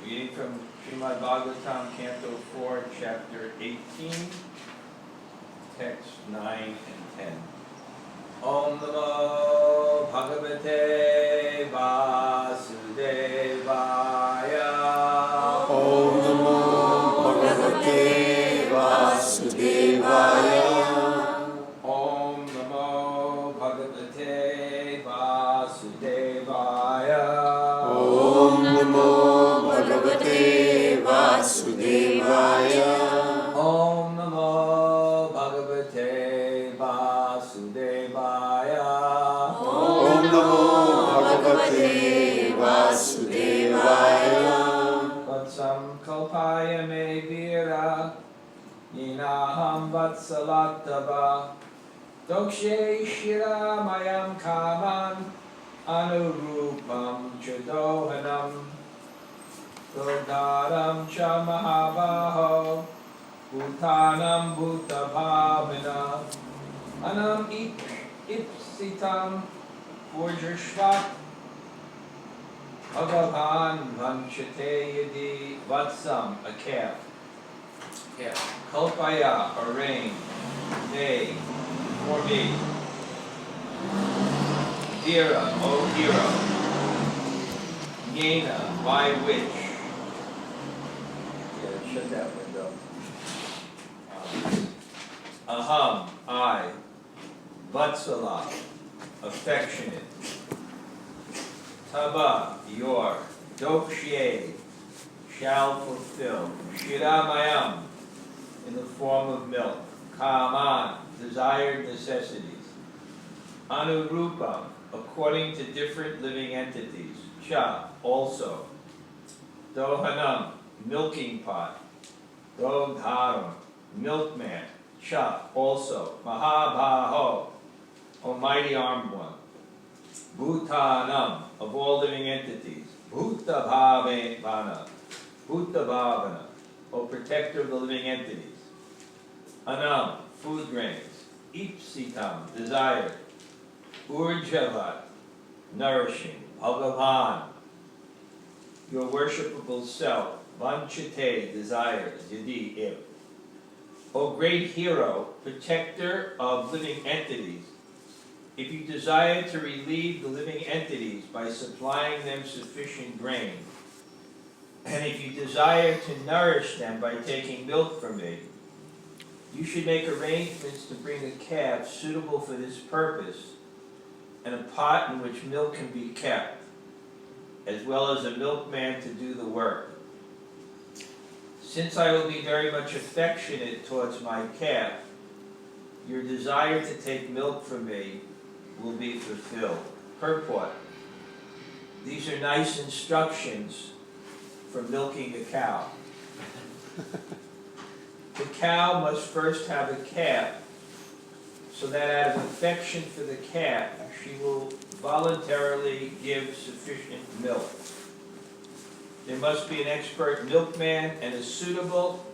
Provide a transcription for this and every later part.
Reading from Srimad Bhagavatam, Canto 4, Chapter 18, Text 9 and 10. Om Namo Bhagavate Vasudevaya. Om Namo Bhagavate Vasudevaya. Om Namo Bhagavate Vasudevaya. Om Namo Bhagavate Vasudevaya. Om Namo Bhagavate Vasudevaya. Om Namo Bhagavate Vasudevaya. Vatsam kalpaya me vira, yinaham vatsalatava, dokshe shira mayam kaman, anurupam chadohanam, dodaram cha mahabaho, bhutanam bhutabhavina, anam ipsitam purjashvat, Bhagavan vanchate yadi. Vatsam, a calf. Kalpaya, arrange. Day, for me. Dira, O hero. Yena, by which. Yeah, shut that window. Aham, I. Vatsala, affectionate. Taba, your. Dokshye, shall fulfill. Shiramayam, in the form of milk. Kaman, desired necessities. Anurupam, according to different living entities. Cha, also. Dohanam, milking pot. Dogdharam, milkman. Cha, also. Mahabhaho, almighty armed one. Bhutanam, of all living entities. Bhutabhavana, Bhutabhavana, O protector of the living entities. Anam, food grains. Ipsitam, desired. Urjavat, nourishing. Bhagavan, your worshipable self. Vanchate, desires. Yadi, if. O great hero, protector of living entities, if you desire to relieve the living entities by supplying them sufficient grain, and if you desire to nourish them by taking milk from me, you should make arrangements to bring a calf suitable for this purpose, and a pot in which milk can be kept, as well as a milkman to do the work. Since I will be very much affectionate towards my calf, your desire to take milk from me will be fulfilled. Purport. These are nice instructions for milking a cow. The cow must first have a calf, so that out of affection for the calf, she will voluntarily give sufficient milk. There must be an expert milkman and a suitable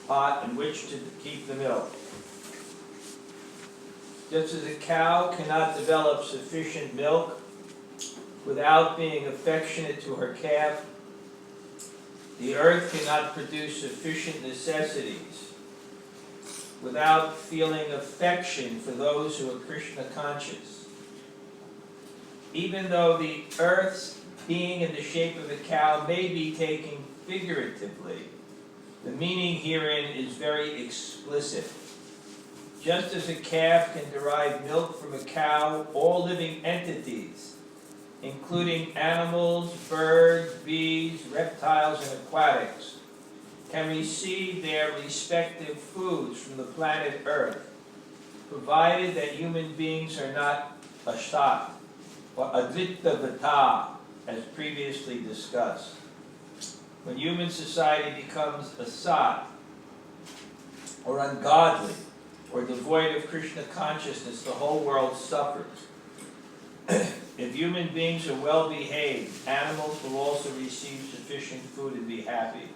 pot in which to keep the milk. Just as a cow cannot develop sufficient milk without being affectionate to her calf, the earth cannot produce sufficient necessities without feeling affection for those who are Krishna conscious. Even though the earth's being in the shape of a cow may be taken figuratively, the meaning herein is very explicit. Just as a calf can derive milk from a cow, all living entities, including animals, birds, bees, reptiles, and aquatics, can receive their respective foods from the planet Earth, provided that human beings are not asat, or advita vata, as previously discussed. When human society becomes asat, or ungodly, or devoid of Krishna consciousness, the whole world suffers. If human beings are well behaved, animals will also receive sufficient food and be happy.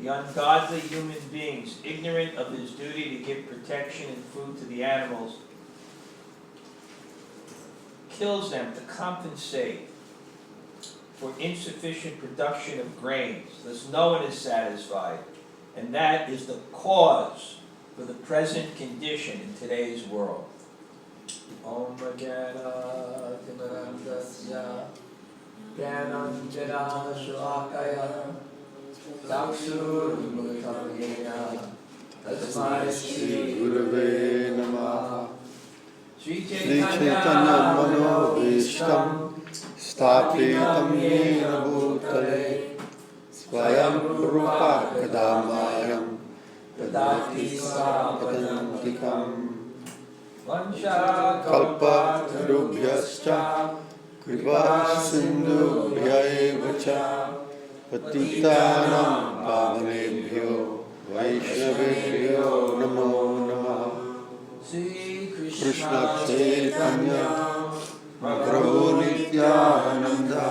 The ungodly human beings, ignorant of his duty to give protection and food to the animals, kills them to compensate for insufficient production of grains. Thus no one is satisfied. And that is the cause for the present condition in today's world. Om Jnana Timirandasya Jnananjana Shalakaya Chakshurunmilitam Yena Tasmai Shri Gurave Namaha. Sri Sri Chaitanya Chaitanya Manobhishtam Sthapitam Yena Bhutale Swayam Rupa Kadamayam Dadati Padantikam Vancha Kalpa Tarubhyascha Kripa Sindhubhya Cha Patitanam Pavanebhyo Vaishnavebhyo Namo Namaha. Sri Krishna Chaitanya Prabhu Nityananda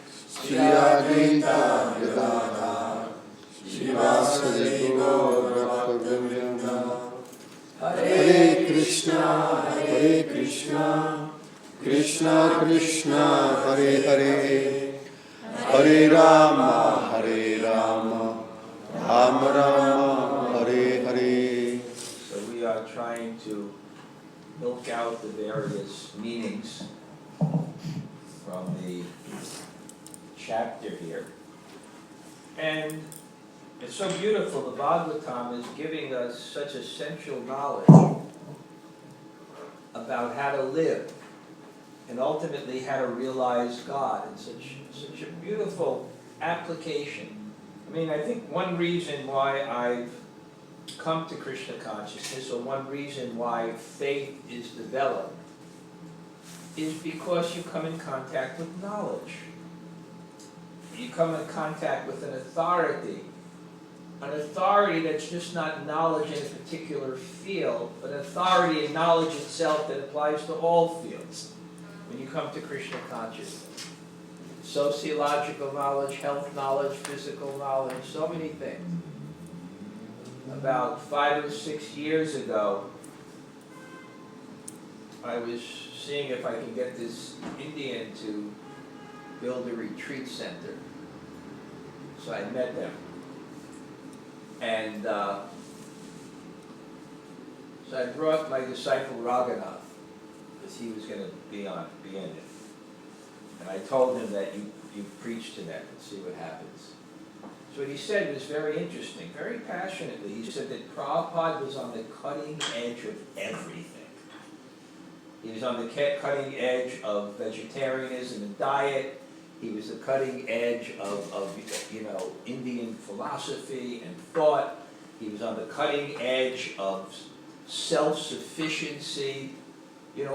Sri Advaita Gadadhar Srivasadi Gaura Bhakta Hare Krishna, Krishna Krishna, Hare Hare, Hare Rama, Rama Rama, Hare Hare. So we are trying to milk out the various meanings from the chapter here. And it's so beautiful, the Bhagavatam is giving us such essential knowledge about how to live and ultimately how to realize God in such a beautiful application. I mean, I think one reason why I've come to Krishna consciousness, or one reason why faith is developed, is because you come in contact with knowledge. You come in contact with an authority that's just not knowledge in a particular field, but authority and knowledge itself that applies to all fields when you come to Krishna consciousness. Sociological knowledge, health knowledge, physical knowledge, so many things. About 5 or 6 years ago, I was seeing if I can get this Indian to build a retreat center. So I met them. And so I brought my disciple Raghunath, because he was going to be in it. And I told him that you preach to them and see what happens. So what he said was very interesting, very passionately. He said that Prabhupada was on the cutting edge of everything. He was on the cutting edge of vegetarianism and diet. He was the cutting edge of Indian philosophy and thought. He was on the cutting edge of self-sufficiency.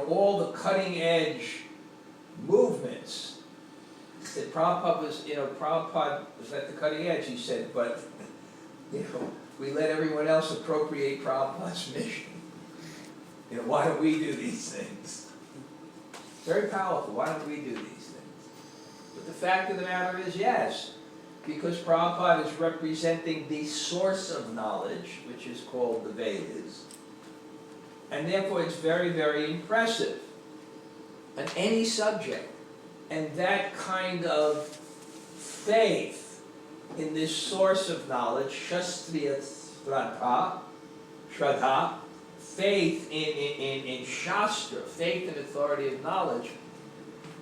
All the cutting edge movements. That Prabhupada was at the cutting edge, he said, but we let everyone else appropriate Prabhupada's mission. Why don't we do these things? Very powerful. Why don't we do these things? But the fact of the matter is, yes, because Prabhupada is representing the source of knowledge, which is called the Vedas, and therefore it's very, very impressive on any subject. And that kind of faith in this source of knowledge, Shastriya Shraddha, faith in Shastra, faith in authority of knowledge,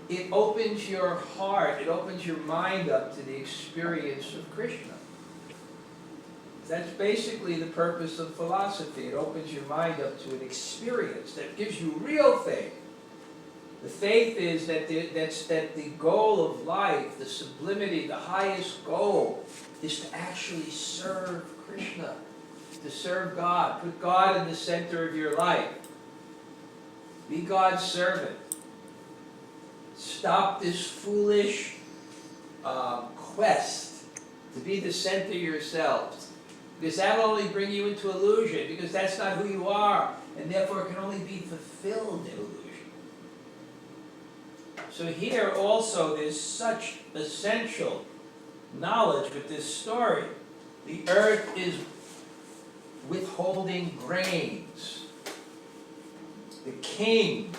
it opens your heart, it opens your mind up to the experience of Krishna. That's basically the purpose of philosophy. It opens your mind up to an experience that gives you real faith. The faith is that the goal of life, the sublimity, the highest goal, is to actually serve Krishna, to serve God. Put God in the center of your life. Be God's servant. Stop this foolish quest to be the center yourselves. Because that will only bring you into illusion, because that's not who you are, and therefore it can only be fulfilled in illusion. So here also there's such essential knowledge with this story. The earth is withholding grains. The king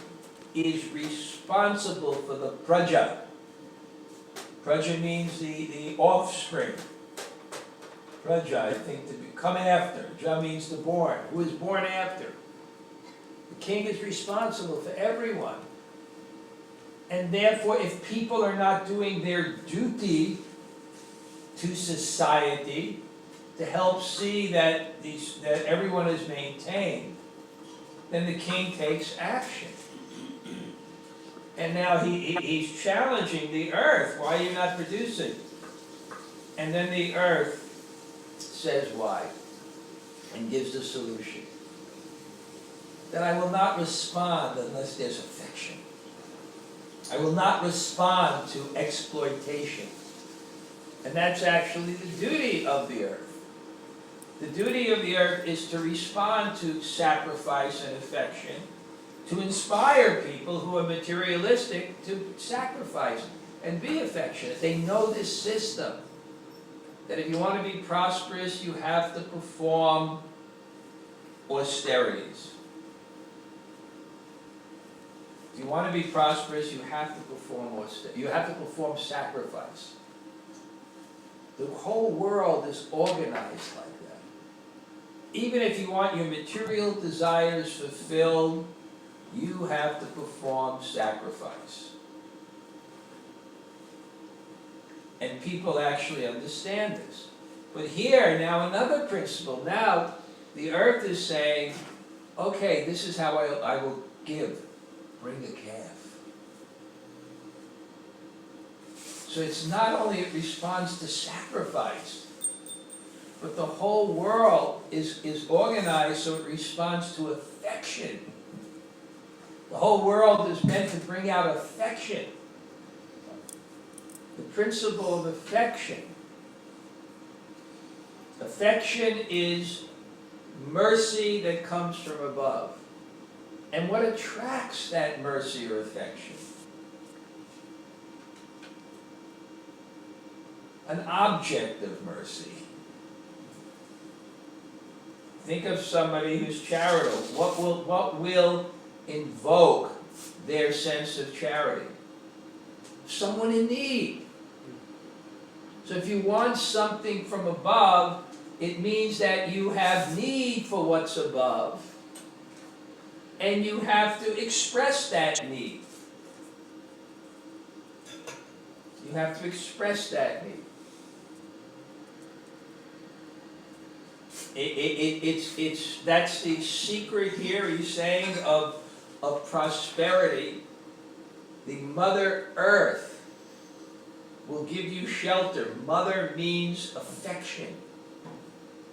is responsible for the praja. Praja means the offspring. Praja, I think, to come after. Ja means the born. Who is born after? The king is responsible for everyone. And therefore, if people are not doing their duty to society to help see that everyone is maintained, then the king takes action. And now he's challenging the earth. Why are you not producing? And then the earth says why, and gives the solution. That I will not respond unless there's affection. I will not respond to exploitation. And that's actually the duty of the earth. The duty of the earth is to respond to sacrifice and affection, to inspire people who are materialistic to sacrifice and be affectionate. They know this system, that if you want to be prosperous, you have to perform austerities. If you want to be prosperous, you have to perform austerity. You have to perform sacrifice. The whole world is organized like that. Even if you want your material desires fulfilled, you have to perform sacrifice. And people actually understand this. But here, now another principle. Now, the earth is saying, okay, this is how I will give. Bring a calf. So it's not only it responds to sacrifice, but the whole world is organized so it responds to affection. The whole world is meant to bring out affection. The principle of affection. Affection is mercy that comes from above. And what attracts that mercy or affection? An object of mercy. Think of somebody who's charitable. What will invoke their sense of charity? Someone in need. So if you want something from above, it means that you have need for what's above, and you have to express that need. You have to express that need. That's the secret here, he's saying, of prosperity. The Mother Earth will give you shelter. Mother means affection.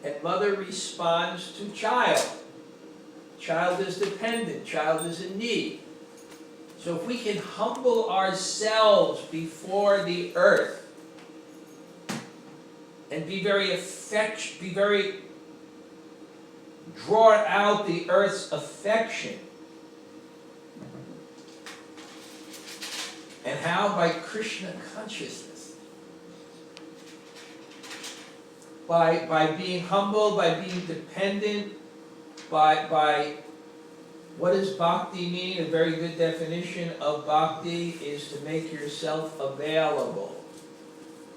And mother responds to child. Child is dependent. Child is in need. So if we can humble ourselves before the earth and draw out the earth's affection. And how? By Krishna consciousness. By being humble, by being dependent, by what does bhakti mean? A very good definition of bhakti is to make yourself available.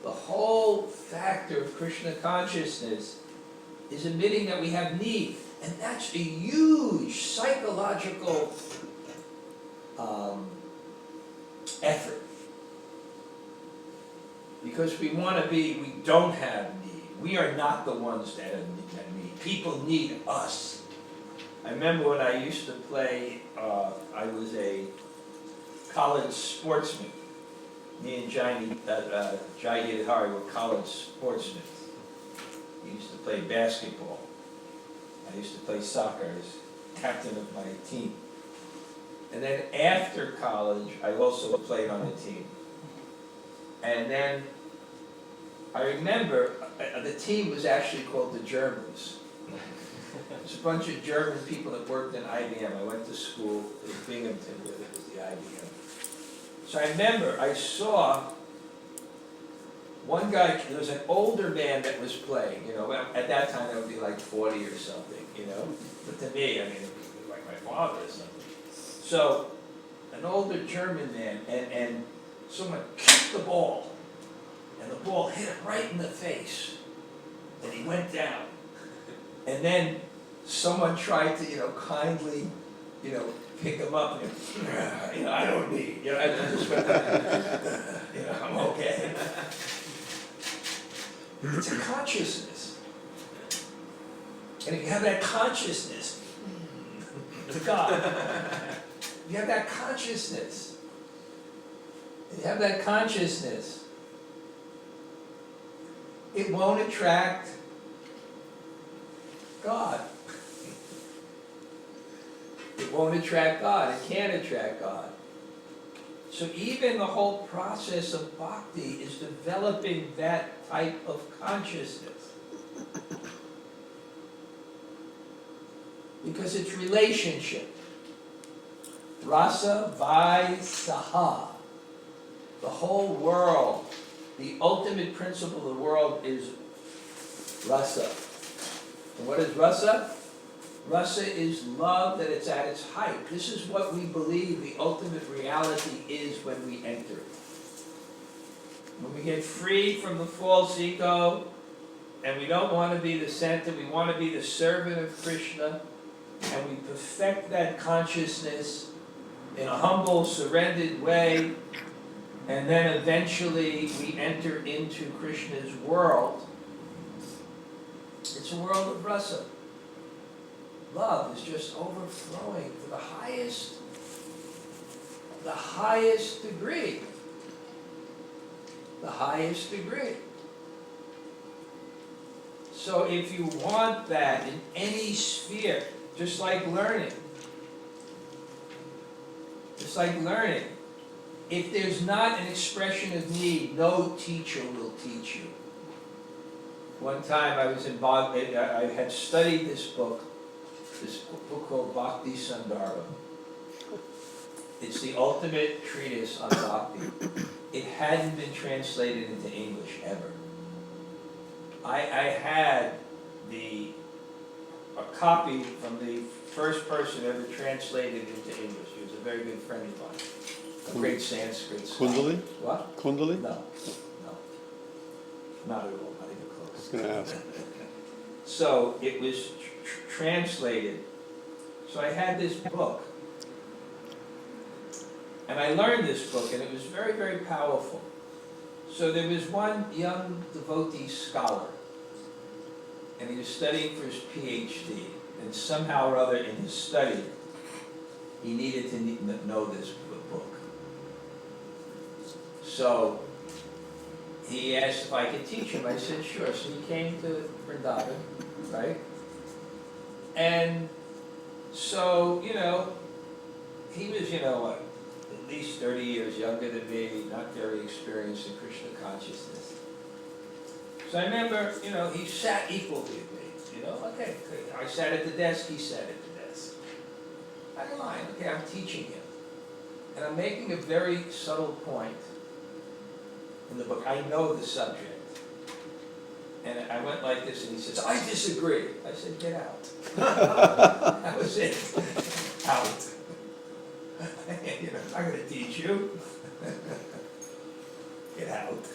The whole factor of Krishna consciousness is admitting that we have need. And that's a huge psychological effort. Because we don't have need. We are not the ones that need. People need us. I remember when I used to play, I was a college sportsman. Me and Jai Hidehari were college sportsmen. We used to play basketball. I used to play soccer. I was captain of my team. And then after college, I also played on the team. And then I remember the team was actually called the Germans. It's a bunch of German people that worked in IBM. I went to school in Binghamton where it was the IBM. So I remember I saw one guy, there was an older man that was playing, at that time that would be like 40 or something, But to me, it would be like my father or something. So, an older German man, and someone kicked the ball. hit him right in the face, and he went down. And then someone tried to, kindly, pick him up, and, I don't need, I just went, I'm okay. It's a consciousness. And if you have that consciousness, to God, you have that consciousness. You have that consciousness. It won't attract God. It won't attract God. It can't attract God. So even the whole process of bhakti is developing that type of consciousness. Because it's relationship. Rasa vai saha. The whole world, the ultimate principle of the world is rasa. And what is rasa? Rasa is love that it's at its height. This is what we believe the ultimate reality is when we enter it. When we get free from the false ego, and we don't want to be the center, we want to be the servant of Krishna, and we perfect that consciousness in a humble, surrendered way, and then eventually we enter into Krishna's world. It's a world of rasa. Love is just overflowing to the highest degree. The highest degree. So if you want that in any sphere, just like learning, if there's not an expression of need, no teacher will teach you. One time I was involved, I had studied this book called Bhakti Sandarbha. It's the ultimate treatise on bhakti. It hadn't been translated into English ever. I had a copy from the first person ever translated into English. He was a very good friend of mine, a great Sanskrit scholar. Kundali? What? Kundali? No, not at all, not even I was close. going to ask. So it was translated. So I had this book. And I learned this book, and it was very, very powerful. So there was one young devotee scholar, and he was studying for his PhD. And somehow or other in his study, he needed to know this book. So he asked if I could teach him. I said, sure. So he came to Vrindavan, right? And so, he was, at least 30 years younger than me, not very experienced in Krishna consciousness. So I remember, he sat equally with me, okay, I sat at the desk, he sat at the desk. I don't mind, okay, I'm teaching him. And I'm making a very subtle point in the book. I know the subject. And I went like this, and he says, I disagree. I said, get out. That was it. Out. I'm not going to teach you. Get out.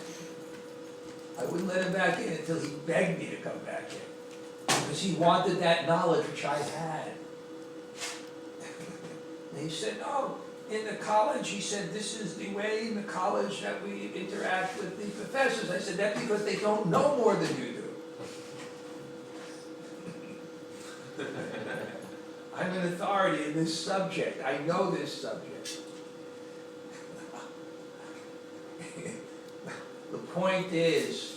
I wouldn't let him back in until he begged me to come back in. Because he wanted that knowledge which I had. And he said, no. In the college, he said, this is the way in the college that we interact with the professors. I said, that's because they don't know more than you do. I'm an authority in this subject. I know this subject. The point is,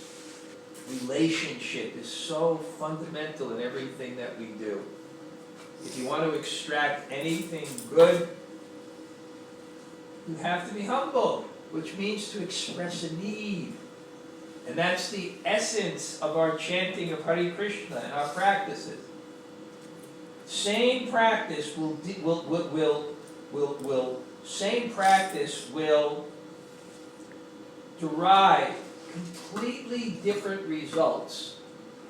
relationship is so fundamental in everything that we do. If you want to extract anything good, you have to be humble, which means to express a need. And that's the essence of our chanting of Hare Krishna and our practices. Same practice will derive completely different results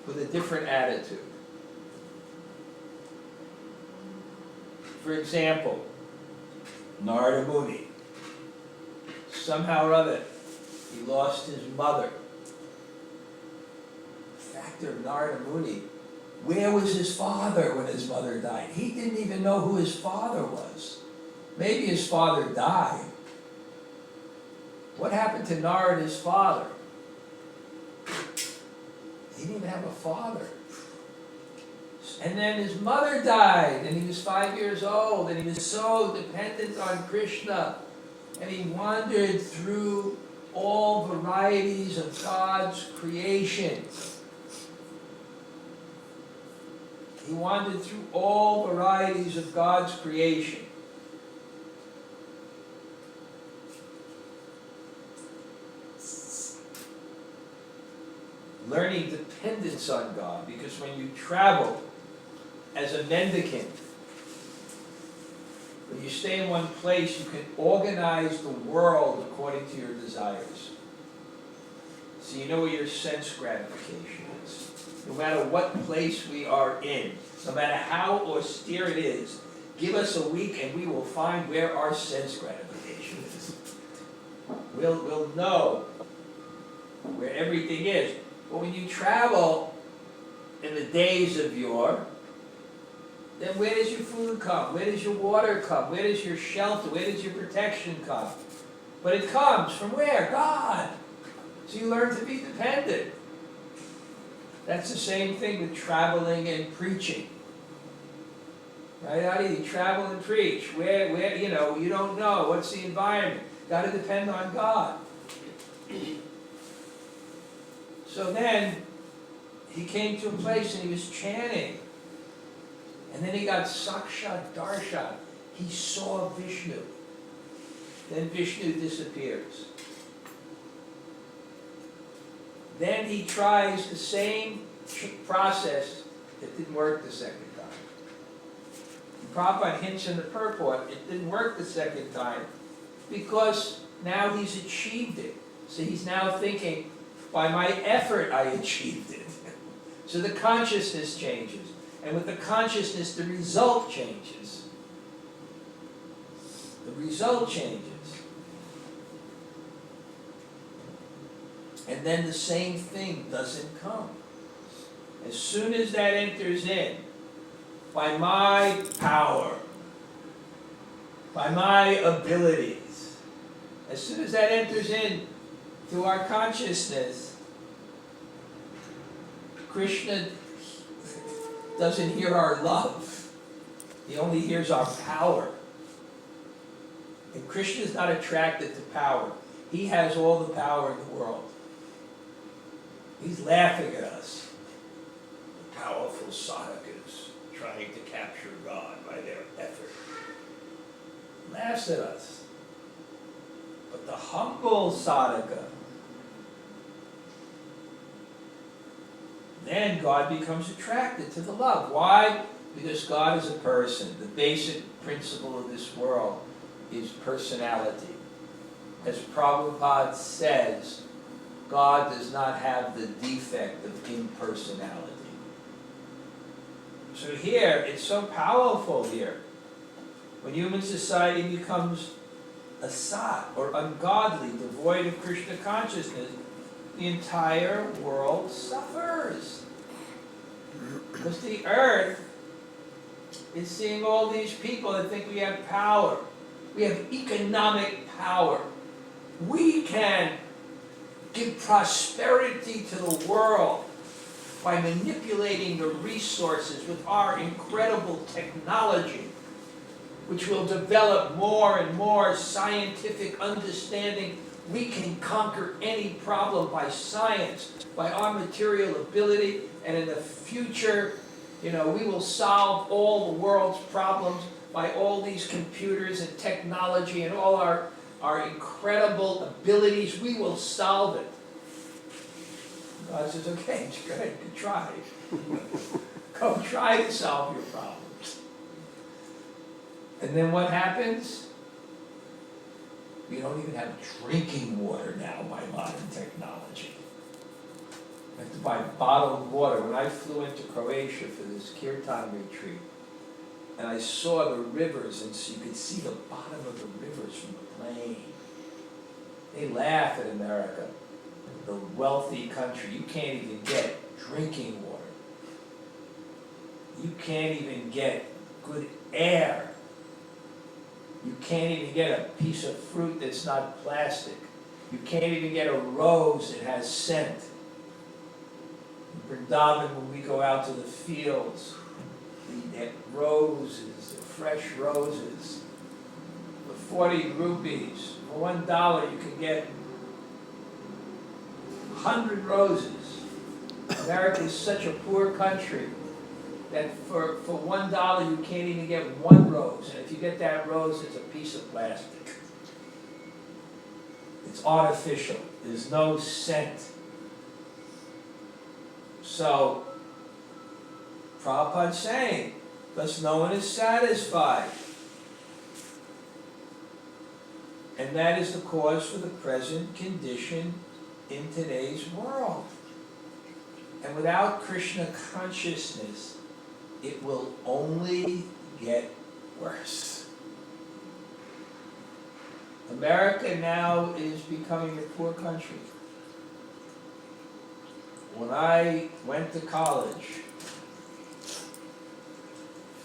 with a different attitude. For example, Narada Muni. Somehow or other, he lost his mother actor Narada Muni, where was his father when his mother died? He didn't even know who his father was. Maybe his father died. What happened to Narada's father? He didn't even have a father. And then his mother died, and he was 5 years old, and he was so dependent on Krishna, and he wandered through all varieties of God's creation. He wandered through all varieties of God's creation. Learning dependence on God, because when you travel as a mendicant, when you stay in one place, you can organize the world according to your desires. So you know where your sense gratification is. No matter what place we are in, no matter how austere it is, give us a week and we will find where our sense gratification is. We'll know where everything is. But when you travel in the days of yore, then where does your food come? Where does your water come? Where does your shelter? Where does your protection come? But it comes from where? God. So you learn to be dependent. That's the same thing with traveling and preaching. Right? How do you travel and preach? Where, you don't know. What's the environment? Got to depend on God. So then, he came to a place and he was chanting. And then he got Sakshat Darshan. He saw Vishnu. Then Vishnu disappears. Then he tries the same process. It didn't work the second time. Prabhupada hints in the purport, it didn't work the second time because now he's achieved it. So he's now thinking, by my effort I achieved it. So the consciousness changes. And with the consciousness, the result changes. The result changes. And then the same thing doesn't come. As soon as that enters in, by my power, by my abilities, as soon as that enters in to our consciousness, Krishna doesn't hear our love. He only hears our power. And Krishna is not attracted to power. He has all the power in the world. He's laughing at us. The powerful sadhakas trying to capture God by their effort. Laughs at us. But the humble sadhaka, then God becomes attracted to the love. Why? Because God is a person. The basic principle of this world is personality. As Prabhupada says, God does not have the defect of impersonality. So here, it's so powerful here. When human society becomes asat, or ungodly, devoid of Krishna consciousness, the entire world suffers. Because the earth is seeing all these people that think we have power. We have economic power. We can give prosperity to the world by manipulating the resources with our incredible technology, which will develop more and more scientific understanding. We can conquer any problem by science, by our material ability, and in the future, we will solve all the world's problems by all these computers and technology and all our incredible abilities. We will solve it. God says, okay, good try. Go try to solve your problems. And then what happens? We don't even have drinking water now by modern technology. We have to buy bottled water. When I flew into Croatia for this kirtan retreat, and I saw the rivers, and so you could see the bottom of the rivers from the plane. They laugh at America, the wealthy country. You can't even get drinking water. You can't even get good air. You can't even get a piece of fruit that's not plastic. You can't even get a rose that has scent. In Vrindavan, when we go out to the fields, we get roses, fresh roses. For 40 rupees, for $1, you can get 100 roses. America is such a poor country that for $1 you can't even get one rose. And if you get that rose, it's a piece of plastic. It's artificial. There's no scent. So, Prabhupada's saying, thus no one is satisfied. And that is the cause for the present condition in today's world. And without Krishna consciousness, it will only get worse. America now is becoming a poor country. When I went to college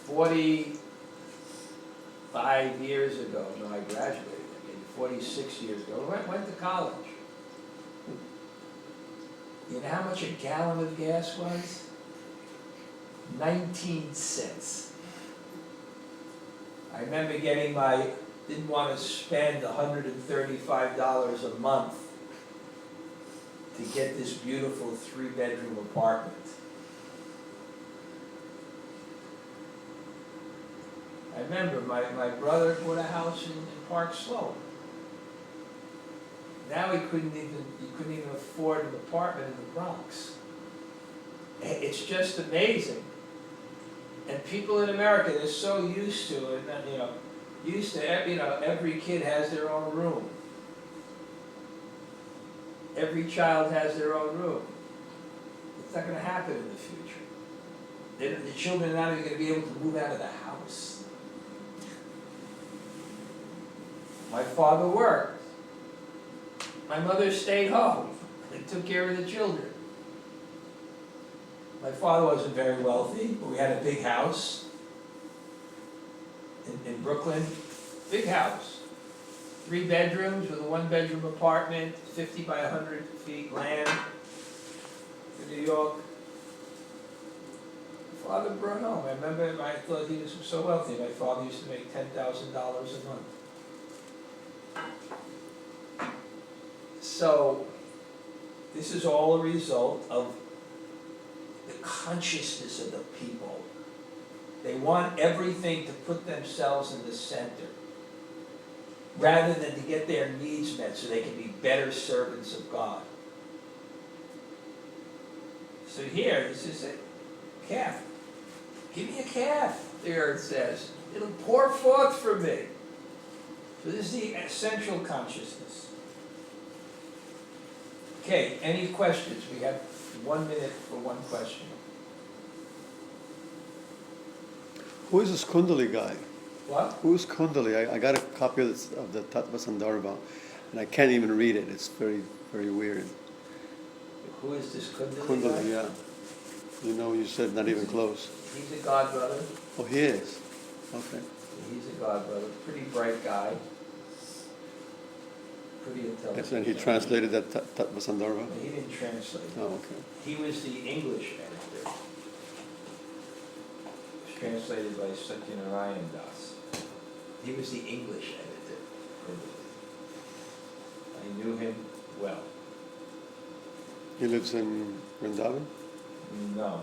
45 years ago, no, I graduated, 46 years ago, I went to college. You know how much a gallon of gas was? 19 cents. I remember didn't want to spend $135 a month to get this beautiful 3-bedroom apartment. I remember my brother bought a house in Park Slope. Now he couldn't even afford an apartment in the Bronx. It's just amazing. And people in America, they're so used to it, and every kid has their own room. Every child has their own room. It's not going to happen in the future. The children are not even going to be able to move out of the house. My father worked. My mother stayed home and took care of the children. My father wasn't very wealthy, but we had a big house in Brooklyn. Big house. 3 bedrooms with a 1-bedroom apartment, 50 by 100 feet land in New York. My father brought home. I remember I thought he was so wealthy. My father used to make $10,000 a month. So, this is all a result of the consciousness of the people. They want everything to put themselves in the center, rather than to get their needs met so they can be better servants of God. So here, this is a calf. Give me a calf, the earth says. It'll pour forth from me. So this is the essential consciousness. Okay, any questions? We have 1 minute for one question. Who is this Kundali guy? What? Who's Kundali? I got a copy of the Tattva Sandarbha, and I can't even read it. It's very, very weird. Who is this Kundali? Kundali, yeah. You said not even close. He's a god brother. Oh, he is? Okay. He's a god brother. Pretty bright guy. Pretty intelligent. Yes, and he translated that Tattva Sandarbha? He didn't translate. Oh, okay. He was the English editor. It was translated by Satyanarayan Das. He was the English editor. I knew him well. He lives in Vrindavan? No.